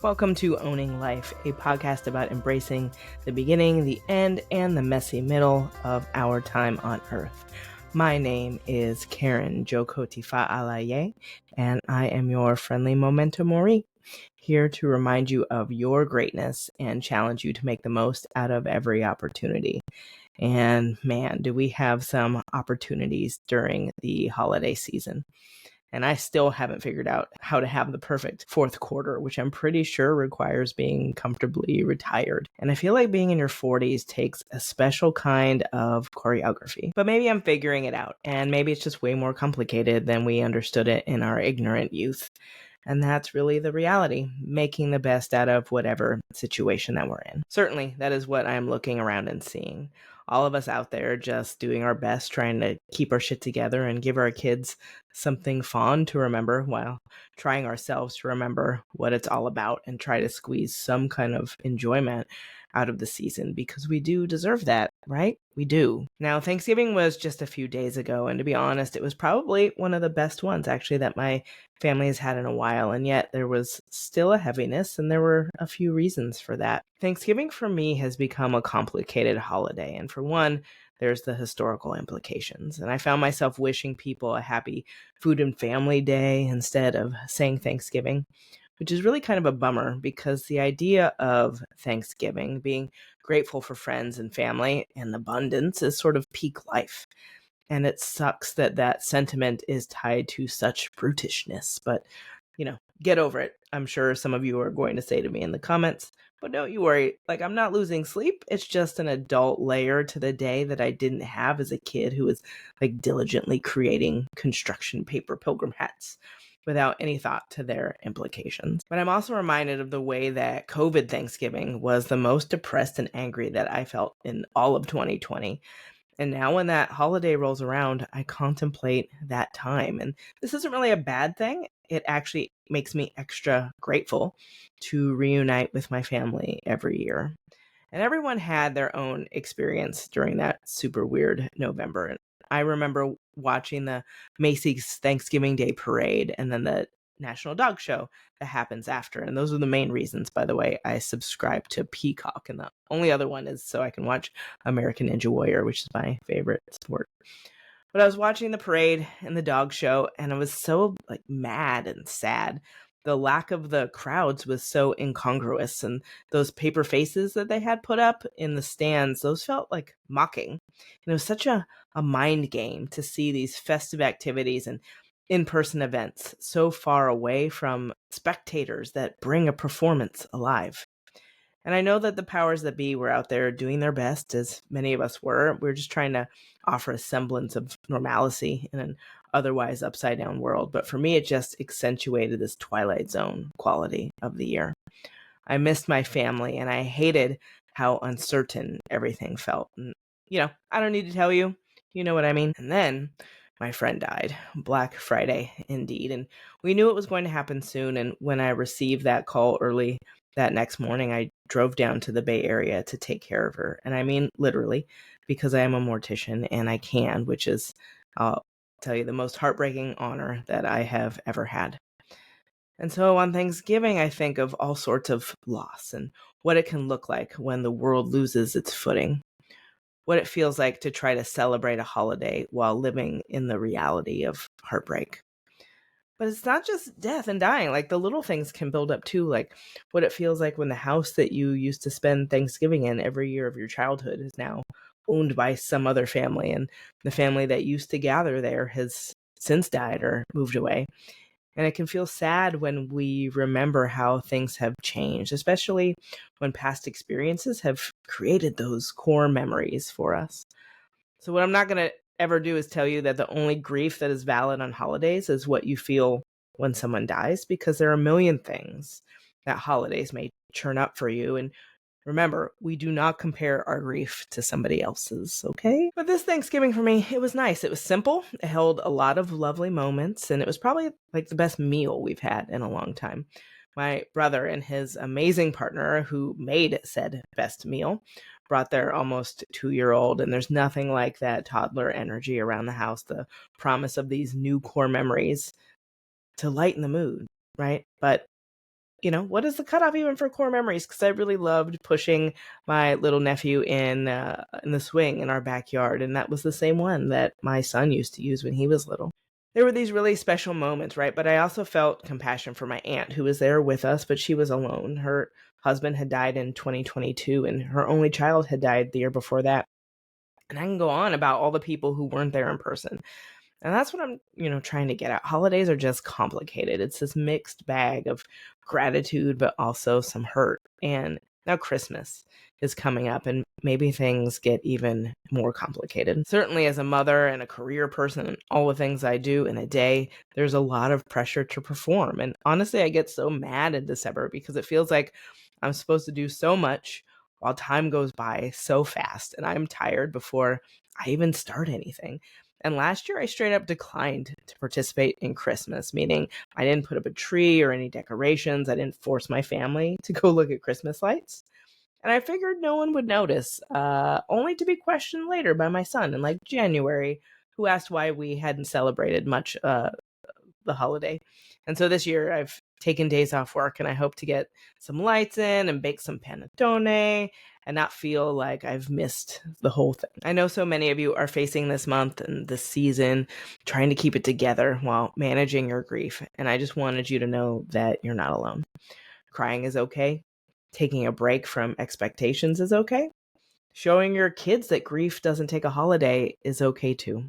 Welcome to Owning Life, a podcast about embracing the beginning, the end, and the messy middle of our time on Earth. My name is Karen Jokotifa Alaye, and I am your friendly memento mori, here to remind you of your greatness and challenge you to make the most out of every opportunity. And man, do we have some opportunities during the holiday season. And I still haven't figured out how to have the perfect fourth quarter, which I'm pretty sure requires being comfortably retired. And I feel like being in your 40s takes a special kind of choreography. But maybe I'm figuring it out, and maybe it's just way more complicated than we understood it in our ignorant youth. And that's really the reality, making the best out of whatever situation that we're in. Certainly, that is what I'm looking around and seeing. All of us out there just doing our best, trying to keep our shit together and give our kids something fond to remember while trying ourselves to remember what it's all about and try to squeeze some kind of enjoyment out of the season, because we do deserve that, right? We do. Now, Thanksgiving was just a few days ago, and to be honest, it was probably one of the best ones actually that my family has had in a while, and yet there was still a heaviness, and there were a few reasons for that. Thanksgiving for me has become a complicated holiday, and for one, there's the historical implications. And I found myself wishing people a happy Food and Family Day instead of saying Thanksgiving, which is really kind of a bummer, because the idea of Thanksgiving, being grateful for friends and family and abundance, is sort of peak life. And it sucks that that sentiment is tied to such brutishness. But, get over it. I'm sure some of you are going to say to me in the comments, but don't you worry. Like, I'm not losing sleep. It's just an adult layer to the day that I didn't have as a kid who was like diligently creating construction paper pilgrim hats without any thought to their implications. But I'm also reminded of the way that COVID Thanksgiving was the most depressed and angry that I felt in all of 2020. And now when that holiday rolls around, I contemplate that time. And this isn't really a bad thing. It actually makes me extra grateful to reunite with my family every year. And everyone had their own experience during that super weird November. And I remember watching the Macy's Thanksgiving Day Parade and then the National Dog Show that happens after. And those are the main reasons, by the way, I subscribe to Peacock. And the only other one is so I can watch American Ninja Warrior, which is my favorite sport. But I was watching the parade and the dog show, and I was so like mad and sad. The lack of the crowds was so incongruous, and those paper faces that they had put up in the stands, those felt like mocking. And it was such a mind game to see these festive activities and in-person events so far away from spectators that bring a performance alive. And I know that the powers that be were out there doing their best, as many of us were. We're just trying to offer a semblance of normalcy in an otherwise upside down world. But for me, it just accentuated this Twilight Zone quality of the year. I missed my family, and I hated how uncertain everything felt. And, I don't need to tell you. You know what I mean? And then my friend died. Black Friday, indeed. And we knew it was going to happen soon. And when I received that call early that next morning, I drove down to the Bay Area to take care of her. And I mean, literally, because I am a mortician and I can, which is, I'll tell you, the most heartbreaking honor that I have ever had. And so on Thanksgiving, I think of all sorts of loss and what it can look like when the world loses its footing, what it feels like to try to celebrate a holiday while living in the reality of heartbreak. But it's not just death and dying. Like, the little things can build up too, like what it feels like when the house that you used to spend Thanksgiving in every year of your childhood is now owned by some other family, and the family that used to gather there has since died or moved away. And it can feel sad when we remember how things have changed, especially when past experiences have created those core memories for us. So what I'm not going to ever do is tell you that the only grief that is valid on holidays is what you feel when someone dies, because there are a million things that holidays may churn up for you. And remember, we do not compare our grief to somebody else's, okay? But this Thanksgiving for me, it was nice. It was simple. It held a lot of lovely moments, and it was probably like the best meal we've had in a long time. My brother and his amazing partner, who made said best meal, brought their almost 2-year-old, and there's nothing like that toddler energy around the house, the promise of these new core memories to lighten the mood, right? But what is the cutoff even for core memories? Because I really loved pushing my little nephew in the swing in our backyard, and that was the same one that my son used to use when he was little. There were these really special moments, right? But I also felt compassion for my aunt who was there with us, but she was alone. Her husband had died in 2022, and her only child had died the year before that. And I can go on about all the people who weren't there in person. And that's what I'm, trying to get at. Holidays are just complicated. It's this mixed bag of gratitude, but also some hurt. And now Christmas is coming up, and maybe things get even more complicated. Certainly, as a mother and a career person, and all the things I do in a day, there's a lot of pressure to perform. And honestly, I get so mad in December because it feels like I'm supposed to do so much while time goes by so fast, and I'm tired before I even start anything. And last year, I straight up declined to participate in Christmas, meaning I didn't put up a tree or any decorations. I didn't force my family to go look at Christmas lights. And I figured no one would notice, only to be questioned later by my son in like January, who asked why we hadn't celebrated much the holiday. And so this year I've taken days off work, and I hope to get some lights in and bake some panettone and not feel like I've missed the whole thing. I know so many of you are facing this month and this season trying to keep it together while managing your grief. And I just wanted you to know that you're not alone. Crying is okay. Taking a break from expectations is okay. Showing your kids that grief doesn't take a holiday is okay too.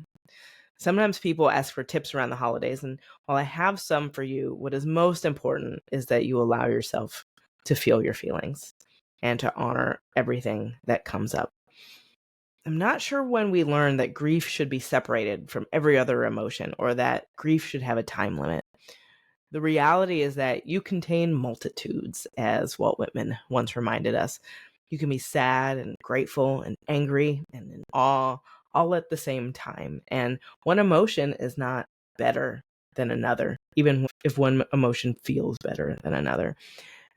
Sometimes people ask for tips around the holidays, and while I have some for you, what is most important is that you allow yourself to feel your feelings and to honor everything that comes up. I'm not sure when we learn that grief should be separated from every other emotion or that grief should have a time limit. The reality is that you contain multitudes, as Walt Whitman once reminded us. You can be sad and grateful and angry and in awe all at the same time. And one emotion is not better than another, even if one emotion feels better than another.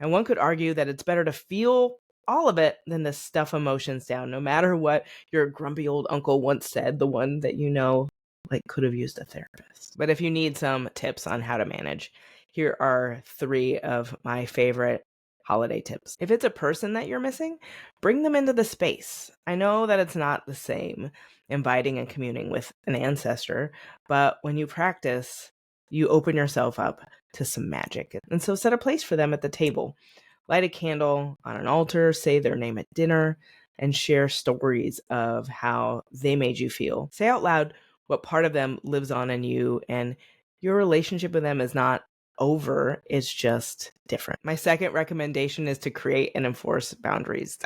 And one could argue that it's better to feel all of it than to stuff emotions down, no matter what your grumpy old uncle once said, the one that could have used a therapist. But if you need some tips on how to manage, here are 3 of my favorite holiday tips. If it's a person that you're missing, bring them into the space. I know that it's not the same inviting and communing with an ancestor, but when you practice, you open yourself up to some magic. And so set a place for them at the table. Light a candle on an altar, say their name at dinner, and share stories of how they made you feel. Say out loud what part of them lives on in you, and your relationship with them is not over, it's just different. My second recommendation is to create and enforce boundaries.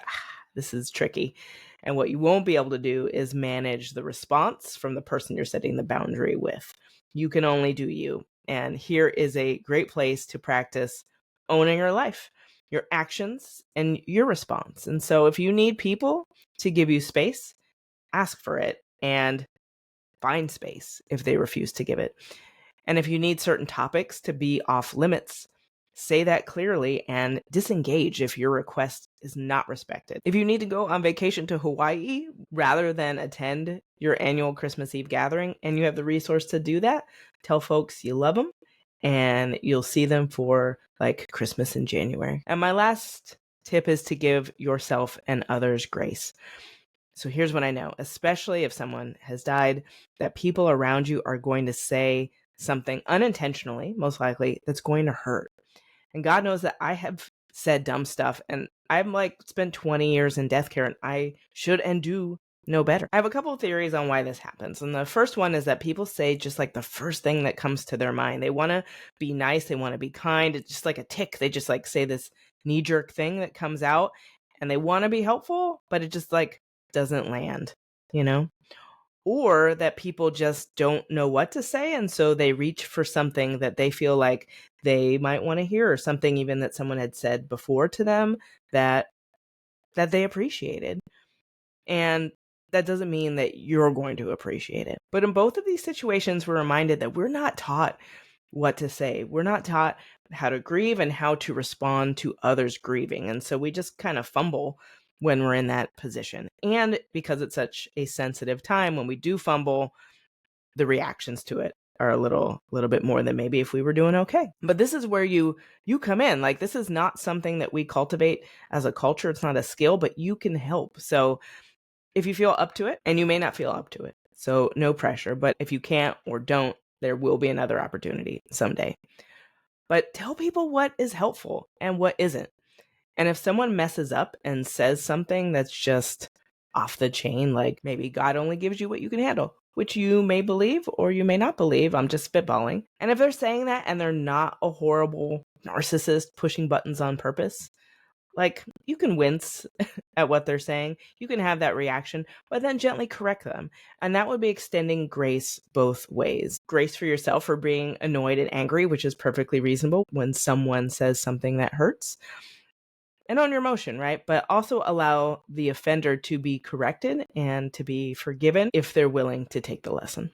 This is tricky. And what you won't be able to do is manage the response from the person you're setting the boundary with. You can only do you. And here is a great place to practice owning your life, your actions, and your response. And so if you need people to give you space, ask for it and find space if they refuse to give it. And if you need certain topics to be off limits, say that clearly and disengage if your request is not respected. If you need to go on vacation to Hawaii rather than attend your annual Christmas Eve gathering and you have the resource to do that, tell folks you love them and you'll see them for like Christmas in January. And my last tip is to give yourself and others grace. So here's what I know, especially if someone has died, that people around you are going to say something unintentionally, most likely, that's going to hurt. And God knows that I have said dumb stuff, and I've spent 20 years in death care, and I should and do know better. I have a couple of theories on why this happens. And the first one is that people say just like the first thing that comes to their mind. They want to be nice, they want to be kind. It's just like a tick. They just say this knee-jerk thing that comes out, and they want to be helpful, but it just doesn't land, or that people just don't know what to say. And so they reach for something that they feel like they might want to hear, or something even that someone had said before to them that they appreciated. And that doesn't mean that you're going to appreciate it. But in both of these situations, we're reminded that we're not taught what to say. We're not taught how to grieve and how to respond to others grieving. And so we just kind of fumble when we're in that position. And because it's such a sensitive time, when we do fumble, the reactions to it are a little bit more than maybe if we were doing okay. But this is where you come in. Like, this is not something that we cultivate as a culture. It's not a skill, but you can help. So if you feel up to it, and you may not feel up to it, so no pressure, but if you can't or don't, there will be another opportunity someday. But tell people what is helpful and what isn't. And if someone messes up and says something that's just off the chain, like maybe God only gives you what you can handle, which you may believe or you may not believe, I'm just spitballing. And if they're saying that and they're not a horrible narcissist pushing buttons on purpose, like, you can wince at what they're saying, you can have that reaction, but then gently correct them. And that would be extending grace both ways. Grace for yourself for being annoyed and angry, which is perfectly reasonable when someone says something that hurts, and own your emotion, right? But also allow the offender to be corrected and to be forgiven if they're willing to take the lesson.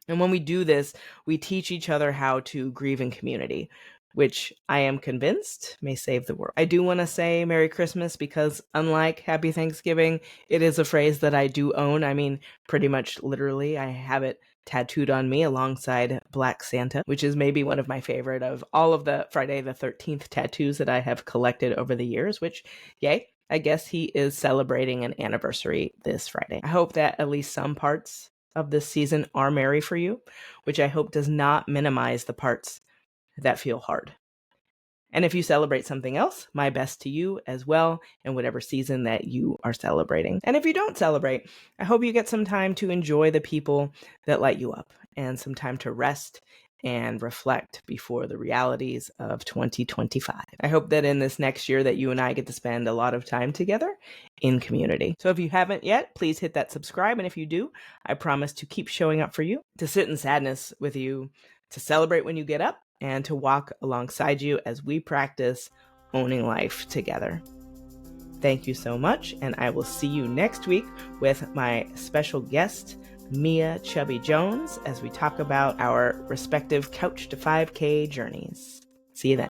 And when we do this, we teach each other how to grieve in community, which I am convinced may save the world. I do want to say Merry Christmas because, unlike Happy Thanksgiving, it is a phrase that I do own. I mean, pretty much literally, I have it tattooed on me alongside Black Santa, which is maybe one of my favorite of all of the Friday the 13th tattoos that I have collected over the years, which, yay, I guess he is celebrating an anniversary this Friday. I hope that at least some parts of this season are merry for you, which I hope does not minimize the parts that feel hard. And if you celebrate something else, my best to you as well in whatever season that you are celebrating. And if you don't celebrate, I hope you get some time to enjoy the people that light you up and some time to rest and reflect before the realities of 2025. I hope that in this next year that you and I get to spend a lot of time together in community. So if you haven't yet, please hit that subscribe. And if you do, I promise to keep showing up for you, to sit in sadness with you, to celebrate when you get up, and to walk alongside you as we practice owning life together. Thank you so much, and I will see you next week with my special guest, Mia Chubby Jones, as we talk about our respective Couch to 5K journeys. See you then.